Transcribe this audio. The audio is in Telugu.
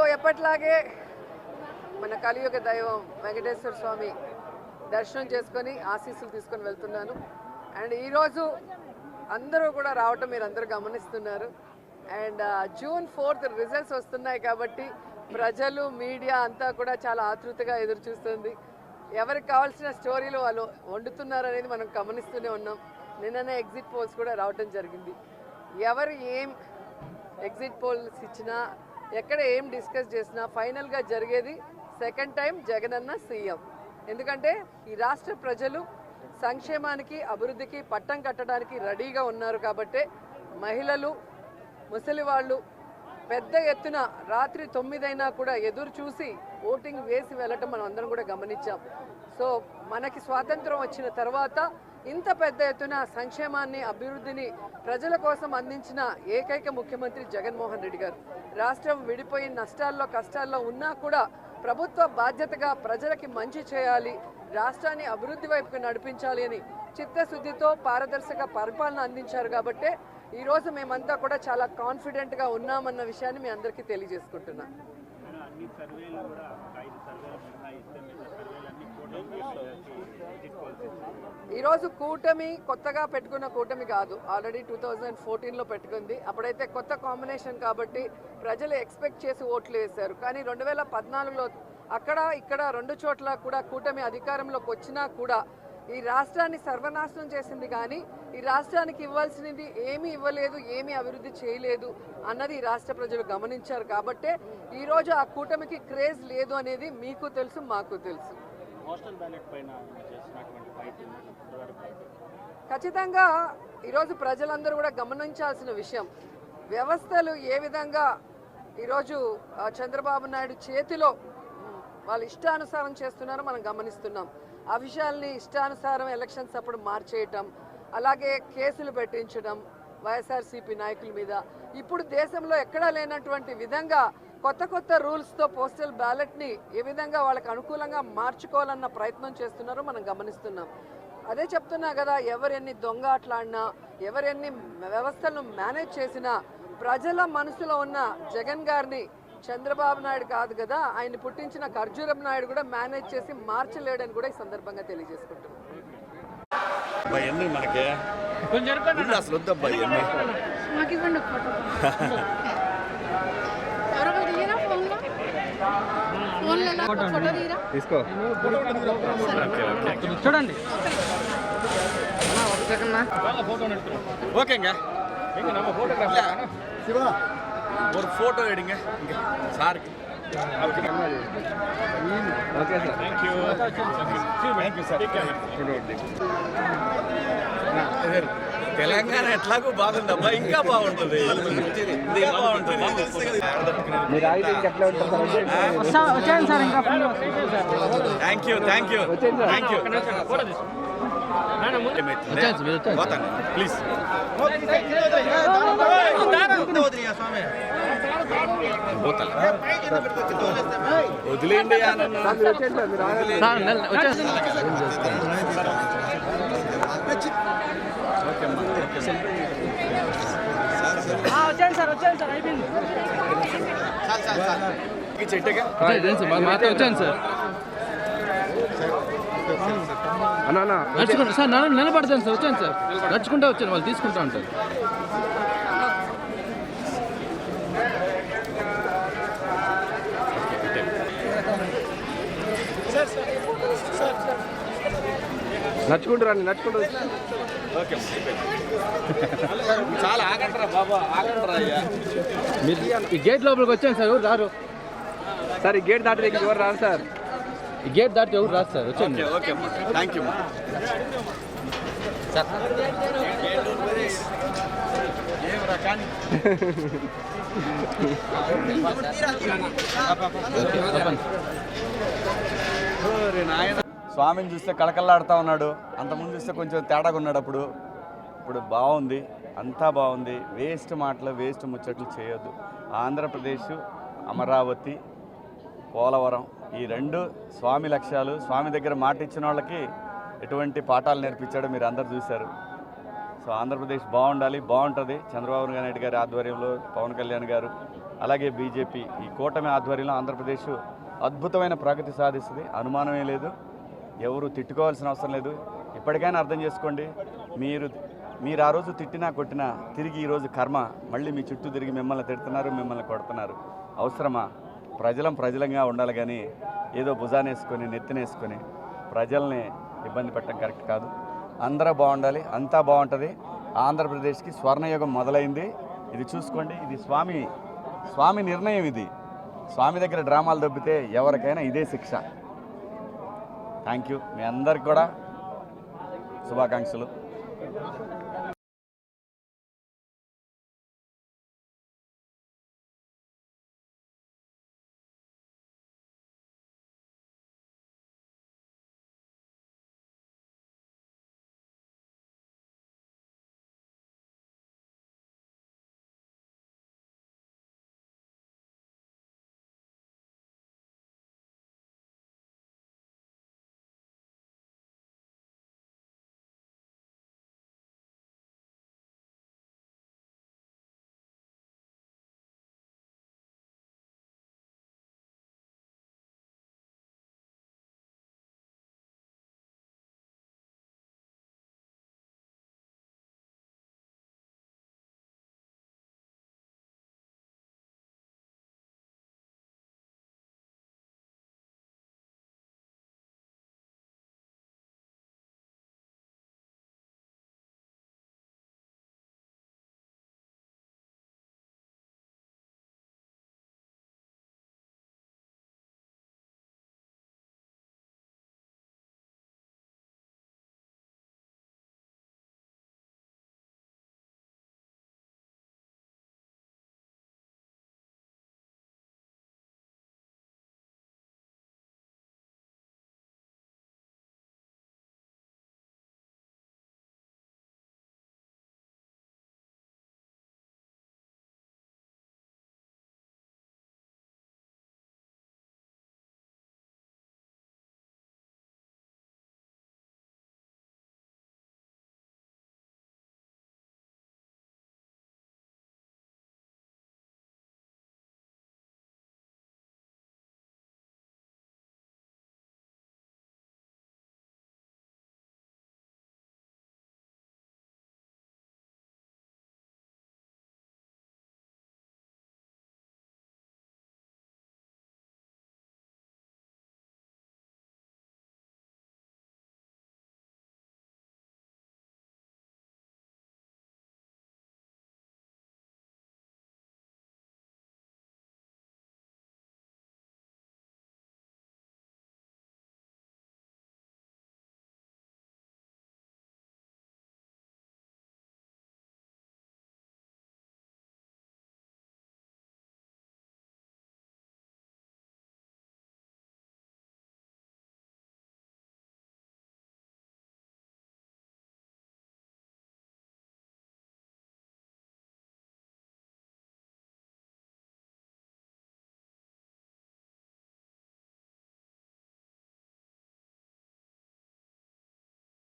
సో ఎప్పట్లాగే మన కలియుగ దైవం వెంకటేశ్వర స్వామి దర్శనం చేసుకొని ఆశీస్సులు తీసుకొని వెళ్తున్నాను. అండ్ ఈరోజు అందరూ కూడా రావటం మీరు అందరూ గమనిస్తున్నారు. అండ్ June 4th రిజల్ట్స్ వస్తున్నాయి కాబట్టి ప్రజలు మీడియా అంతా కూడా చాలా ఆతృతగా ఎదురు చూస్తుంది. ఎవరికి కావాల్సిన స్టోరీలు వాళ్ళు వండుతున్నారు అనేది మనం గమనిస్తూనే ఉన్నాం. నిన్ననే ఎగ్జిట్ పోల్స్ కూడా రావటం జరిగింది. ఎవరు ఏం ఎగ్జిట్ పోల్స్ ఇచ్చినా ఎక్కడ ఏం డిస్కస్ చేసినా ఫైనల్గా జరిగేది సెకండ్ టైం జగనన్న సీఎం. ఎందుకంటే ఈ రాష్ట్ర ప్రజలు సంక్షేమానికి అభివృద్ధికి పట్టం కట్టడానికి రెడీగా ఉన్నారు కాబట్టే మహిళలు ముసలి వాళ్ళు పెద్ద ఎత్తున రాత్రి 9 అయినా కూడా ఎదురు చూసి ఓటింగ్ వేసి వెళ్ళటం మనం అందరం కూడా గమనించాం. సో మనకి స్వాతంత్రం వచ్చిన తర్వాత ఇంత పెద్ద ఎత్తున సంక్షేమాన్ని అభివృద్ధిని ప్రజల కోసం అందించిన ఏకైక ముఖ్యమంత్రి జగన్మోహన్ రెడ్డి గారు. రాష్ట్రం విడిపోయి నష్టాల్లో కష్టాల్లో ఉన్నా కూడా ప్రభుత్వ బాధ్యతగా ప్రజలకి మంచి చేయాలి, రాష్ట్రాన్ని అభివృద్ధి వైపుకు నడిపించాలి అని చిత్తశుద్ధితో పారదర్శక పరిపాలన అందించారు. కాబట్టే ఈరోజు మేమంతా కూడా చాలా కాన్ఫిడెంట్గా ఉన్నామన్న విషయాన్ని మీ అందరికీ తెలియజేసుకుంటున్నాను. ఈరోజు కూటమి కొత్తగా పెట్టుకున్న కూటమి కాదు, ఆల్రెడీ 2014లో పెట్టుకుంది. అప్పుడైతే కొత్త కాంబినేషన్ కాబట్టి ప్రజలు ఎక్స్పెక్ట్ చేసి ఓట్లు వేశారు. కానీ 2014లో అక్కడ ఇక్కడ 2 చోట్ల కూడా కూటమి అధికారంలోకి వచ్చినా కూడా ఈ రాష్ట్రాన్ని సర్వనాశనం చేసింది. కానీ ఈ రాష్ట్రానికి ఇవ్వాల్సినది ఏమీ ఇవ్వలేదు, ఏమీ అభివృద్ధి చేయలేదు అన్నది ఈ రాష్ట్ర ప్రజలు గమనించారు. కాబట్టే ఈరోజు ఆ కూటమికి క్రేజ్ లేదు అనేది మీకు తెలుసు, మాకు తెలుసు. ఖచ్చితంగా ఈరోజు ప్రజలందరూ కూడా గమనించాల్సిన విషయం, వ్యవస్థలు ఏ విధంగా ఈరోజు చంద్రబాబు నాయుడు చేతిలో వాళ్ళు ఇష్టానుసారం చేస్తున్నారో మనం గమనిస్తున్నాం. ఆ విషయాల్ని ఇష్టానుసారం ఎలక్షన్స్ అప్పుడు మార్చేయటం, అలాగే కేసులు పెట్టించడం వైఎస్ఆర్సీపీ నాయకుల మీద. ఇప్పుడు దేశంలో ఎక్కడా లేనటువంటి విధంగా కొత్త కొత్త రూల్స్తో పోస్టల్ బ్యాలెట్ని ఏ విధంగా వాళ్ళకి అనుకూలంగా మార్చుకోవాలన్న ప్రయత్నం చేస్తున్నారో మనం గమనిస్తున్నాం. అదే చెప్తున్నా కదా, ఎవరెన్ని దొంగ ఆటలాడినా ఎవరెన్ని వ్యవస్థలను మేనేజ్ చేసినా ప్రజల మనసులో ఉన్న జగన్ గారిని చంద్రబాబు నాయుడు కాదు కదా, ఆయన పుట్టించిన ఖర్జూరం నాయుడు కూడా మేనేజ్ చేసి మార్చలేడని కూడా ఈ సందర్భంగా తెలియజేసుకుంటున్నాం. చూడండి ஓகேங்க எங்க நம்ம போட்டோகிராஃபர் சிவா ஒரு போட்டோ எடுங்க இங்க சாருக்கு okay sir thank you sir Telangana ఎట్లాగో బాగుందబ్బా, ఇంకా బాగుంటుంది. మీరు ఆగితే ఇంకెట్లా ఉంటుంది వచ్చాను సార్. ఇంకా thank you thank you thank you please వదిలేండి. వచ్చాను సార్ అయిపోయింది. వచ్చాను సార్ నడుచుకుంటా సార్, నిలబడతాను సార్. వచ్చాను సార్, నడుచుకుంటా వచ్చాను, వాళ్ళు తీసుకుంటా ఉంటారు. నడుచుకుంటూ రండి, నడుచుకుంటూ. ఓకే చాలా ఆగంటారా బాబా, ఆగంటారా అయ్యా. మీరు ఈ గేట్ లోపలికి వచ్చాను సార్, ఎవరు రారు సార్. ఈ గేట్ దాటి దగ్గర ఎవరు రారు సార్. ఈ గేట్ దాటి ఎవరు రాదు సార్. వచ్చాను. Okay thank you sir. స్వామిని చూస్తే కళకళలాడుతూ ఉన్నాడు. అంతకుముందు చూస్తే కొంచెం తేడాగా ఉన్నాడు. ఇప్పుడు బాగుంది, అంతా బాగుంది. వేస్ట్ మాటలు వేస్ట్ ముచ్చట్లు చేయొద్దు. ఆంధ్రప్రదేశ్, అమరావతి, పోలవరం ఈ 2 స్వామి లక్ష్యాలు. స్వామి దగ్గర మాట ఇచ్చిన వాళ్ళకి ఎటువంటి పాఠాలు నేర్పించాడో మీరు అందరు చూశారు. సో ఆంధ్రప్రదేశ్ బాగుండాలి, బాగుంటుంది. చంద్రబాబు నాయుడు గారి ఆధ్వర్యంలో పవన్ కళ్యాణ్ గారు అలాగే బీజేపీ ఈ కూటమి ఆధ్వర్యంలో ఆంధ్రప్రదేశ్ అద్భుతమైన ప్రగతి సాధిస్తుంది, అనుమానమే లేదు. ఎవరు తిట్టుకోవాల్సిన అవసరం లేదు. ఇప్పటికైనా అర్థం చేసుకోండి, మీరు ఆ రోజు తిట్టినా కొట్టినా తిరిగి ఈరోజు కర్మ మళ్ళీ మీ చుట్టూ తిరిగి మిమ్మల్ని తిడుతున్నారు, మిమ్మల్ని కొడుతున్నారు. అవసరమా? ప్రజలంగా ఉండాలి కానీ ఏదో భుజానేసుకొని నెత్తినేసుకొని ప్రజల్ని ఇబ్బంది పెట్టడం కరెక్ట్ కాదు. అందరూ బాగుండాలి, అంతా బాగుంటుంది. ఆంధ్రప్రదేశ్కి స్వర్ణయుగం మొదలైంది. ఇది చూసుకోండి, ఇది స్వామి నిర్ణయం. ఇది స్వామి దగ్గర డ్రామాలు దొబ్బితే ఎవరికైనా ఇదే శిక్ష. Thank you. మీ అందరికి కూడా శుభాకాంక్షలు.